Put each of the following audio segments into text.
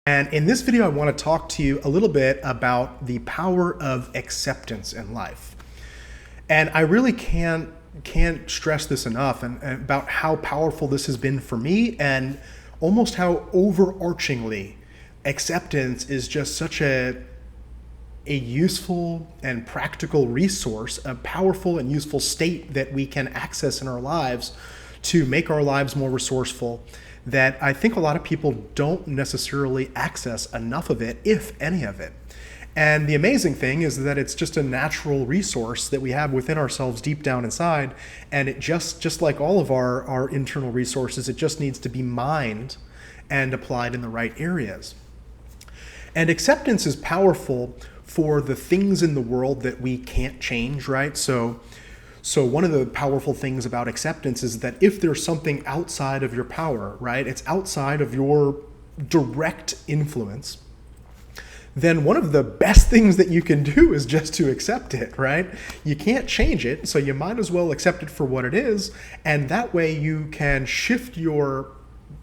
And in this video, I want to talk to you a little bit about the power of acceptance in life. And I really can't stress this enough and about how powerful this has been for me, and almost how overarchingly acceptance is just such a useful and practical resource, a powerful and useful state that we can access in our lives to make our lives more resourceful, that I think a lot of people don't necessarily access enough of it, if any of it. And the amazing thing is that it's just a natural resource that we have within ourselves deep down inside, and it just like all of our internal resources, it just needs to be mined and applied in the right areas. And acceptance is powerful for the things in the world that we can't change, right? So one of the powerful things about acceptance is that if there's something outside of your power, right, it's outside of your direct influence, then one of the best things that you can do is just to accept it, right? You can't change it, so you might as well accept it for what it is, and that way you can shift your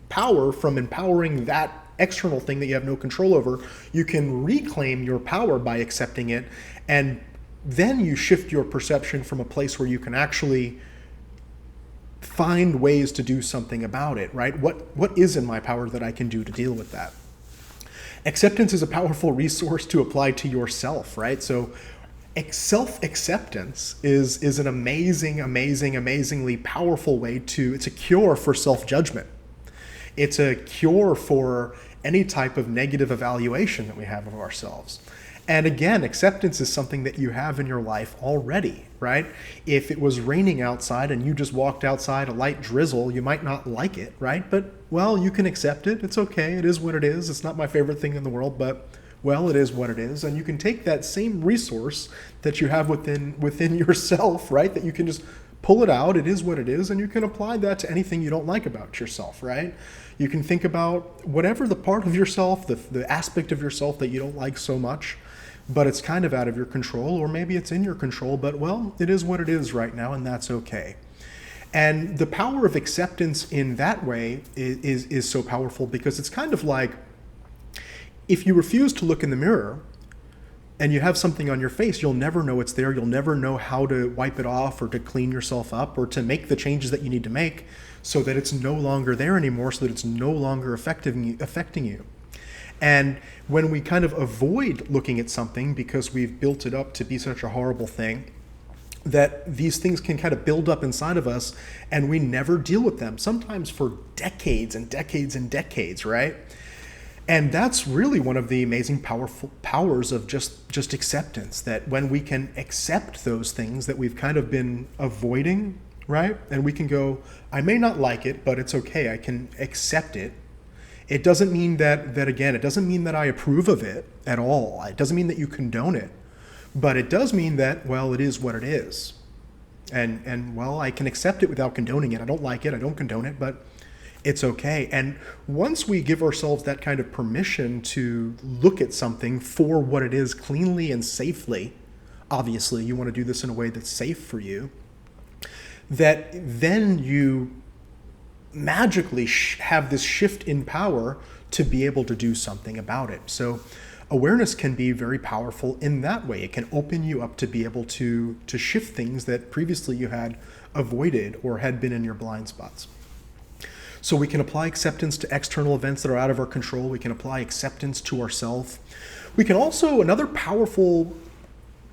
power from empowering that external thing that you have no control over. You can reclaim your power by accepting it, and then you shift your perception from a place where you can actually find ways to do something about it, right? What is in my power that I can do to deal with that? Acceptance is a powerful resource to apply to yourself, right? So self-acceptance is an amazingly powerful way it's a cure for self-judgment. It's a cure for any type of negative evaluation that we have of ourselves. And again, acceptance is something that you have in your life already, right? If it was raining outside and you just walked outside, a light drizzle, you might not like it, right? But, well, you can accept it. It's okay. It is what it is. It's not my favorite thing in the world, but, well, it is what it is. And you can take that same resource that you have within yourself, right? That you can just pull it out. It is what it is. And you can apply that to anything you don't like about yourself, right? You can think about whatever the part of yourself, the aspect of yourself that you don't like so much, but it's kind of out of your control, or maybe it's in your control, but, well, it is what it is right now, and that's okay. And the power of acceptance in that way is so powerful, because it's kind of like if you refuse to look in the mirror and you have something on your face, you'll never know it's there. You'll never know how to wipe it off or to clean yourself up or to make the changes that you need to make so that it's no longer there anymore, so that it's no longer affecting you. And when we kind of avoid looking at something because we've built it up to be such a horrible thing, that these things can kind of build up inside of us and we never deal with them, sometimes for decades and decades and decades, right? And that's really one of the amazing powers of just acceptance, that when we can accept those things that we've kind of been avoiding, right? And we can go, I may not like it, but it's okay. I can accept it. It doesn't mean that again, it doesn't mean that I approve of it at all. It doesn't mean that you condone it, but it does mean that, well, it is what it is. And well, I can accept it without condoning it. I don't like it, I don't condone it, but it's okay. And once we give ourselves that kind of permission to look at something for what it is cleanly and safely, obviously you want to do this in a way that's safe for you, that then you magically have this shift in power to be able to do something about it. So awareness can be very powerful in that way. It can open you up to be able to shift things that previously you had avoided or had been in your blind spots. So we can apply acceptance to external events that are out of our control. We can apply acceptance to ourselves. We can also, another powerful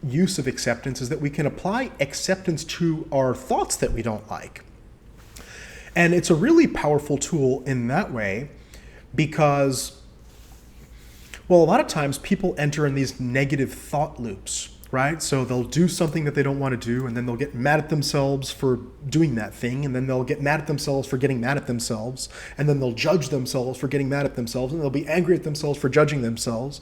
use of acceptance is that we can apply acceptance to our thoughts that we don't like. And it's a really powerful tool in that way because, well, a lot of times people enter in these negative thought loops, right? So they'll do something that they don't want to do, and then they'll get mad at themselves for doing that thing, and then they'll get mad at themselves for getting mad at themselves, and then they'll judge themselves for getting mad at themselves, and they'll be angry at themselves for judging themselves.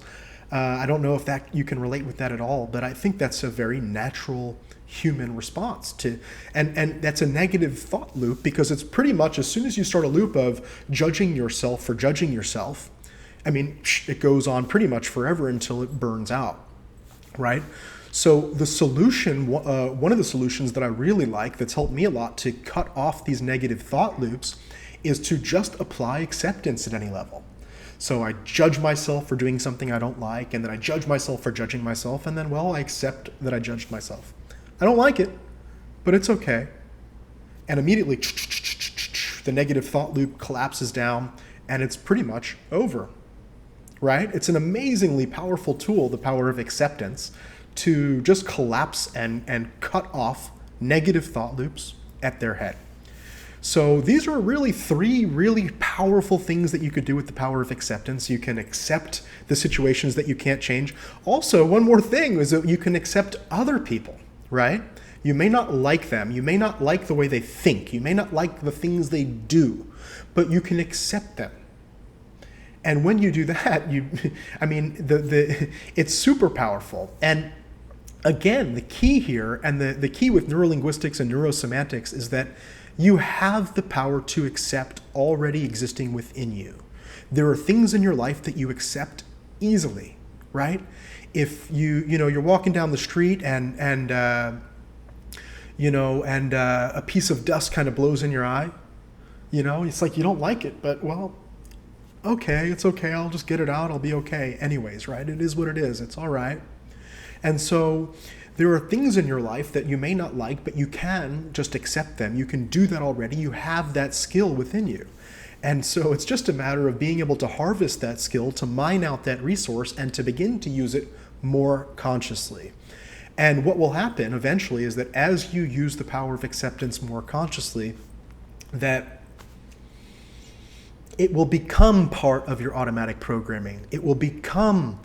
I don't know if that you can relate with that at all, but I think that's a very natural human response to, and that's a negative thought loop, because it's pretty much as soon as you start a loop of judging yourself for judging yourself, I mean, it goes on pretty much forever until it burns out, right? So the solution, one of the solutions that I really like that's helped me a lot to cut off these negative thought loops is to just apply acceptance at any level. So I judge myself for doing something I don't like, and then I judge myself for judging myself, and then, well, I accept that I judged myself. I don't like it, but it's okay. And immediately, the negative thought loop collapses down, and it's pretty much over, right? It's an amazingly powerful tool, the power of acceptance, to just collapse and cut off negative thought loops at their head. So these are really 3 really powerful things that you could do with the power of acceptance. You can accept the situations that you can't change. Also, one more thing is that you can accept other people, right? You may not like them. You may not like the way they think. You may not like the things they do, but you can accept them. And when you do that, it's super powerful. And again, the key here, and the key with neurolinguistics and neurosemantics, is that you have the power to accept already existing within you. There are things in your life that you accept easily, right? If you're walking down the street and a piece of dust kind of blows in your eye, it's like you don't like it, but well, okay, it's okay. I'll just get it out. I'll be okay anyways, right? It is what it is. It's all right. And so there are things in your life that you may not like, but you can just accept them. You can do that already. You have that skill within you. And so it's just a matter of being able to harvest that skill, to mine out that resource, and to begin to use it more consciously. And what will happen eventually is that as you use the power of acceptance more consciously, that it will become part of your automatic programming. It will become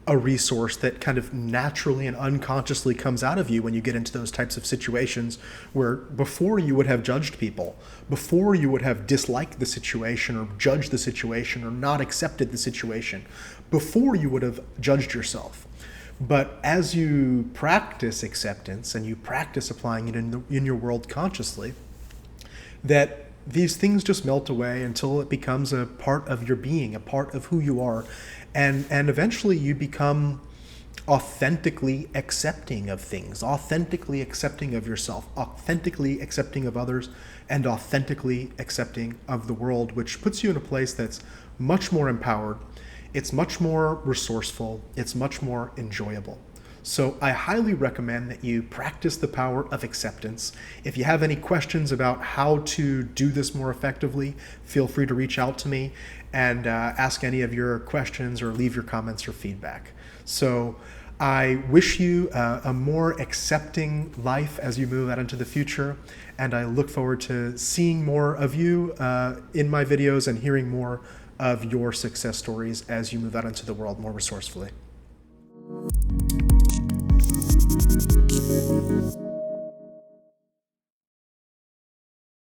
a resource that kind of naturally and unconsciously comes out of you when you get into those types of situations where before you would have judged people, before you would have disliked the situation or judged the situation or not accepted the situation, before you would have judged yourself. But as you practice acceptance and you practice applying it in your world consciously, that these things just melt away until it becomes a part of your being, a part of who you are. And eventually you become authentically accepting of things, authentically accepting of yourself, authentically accepting of others, and authentically accepting of the world, which puts you in a place that's much more empowered. It's much more resourceful. It's much more enjoyable. So I highly recommend that you practice the power of acceptance. If you have any questions about how to do this more effectively, feel free to reach out to me and ask any of your questions or leave your comments or feedback. So I wish you a more accepting life as you move out into the future, and I look forward to seeing more of you in my videos and hearing more of your success stories as you move out into the world more resourcefully.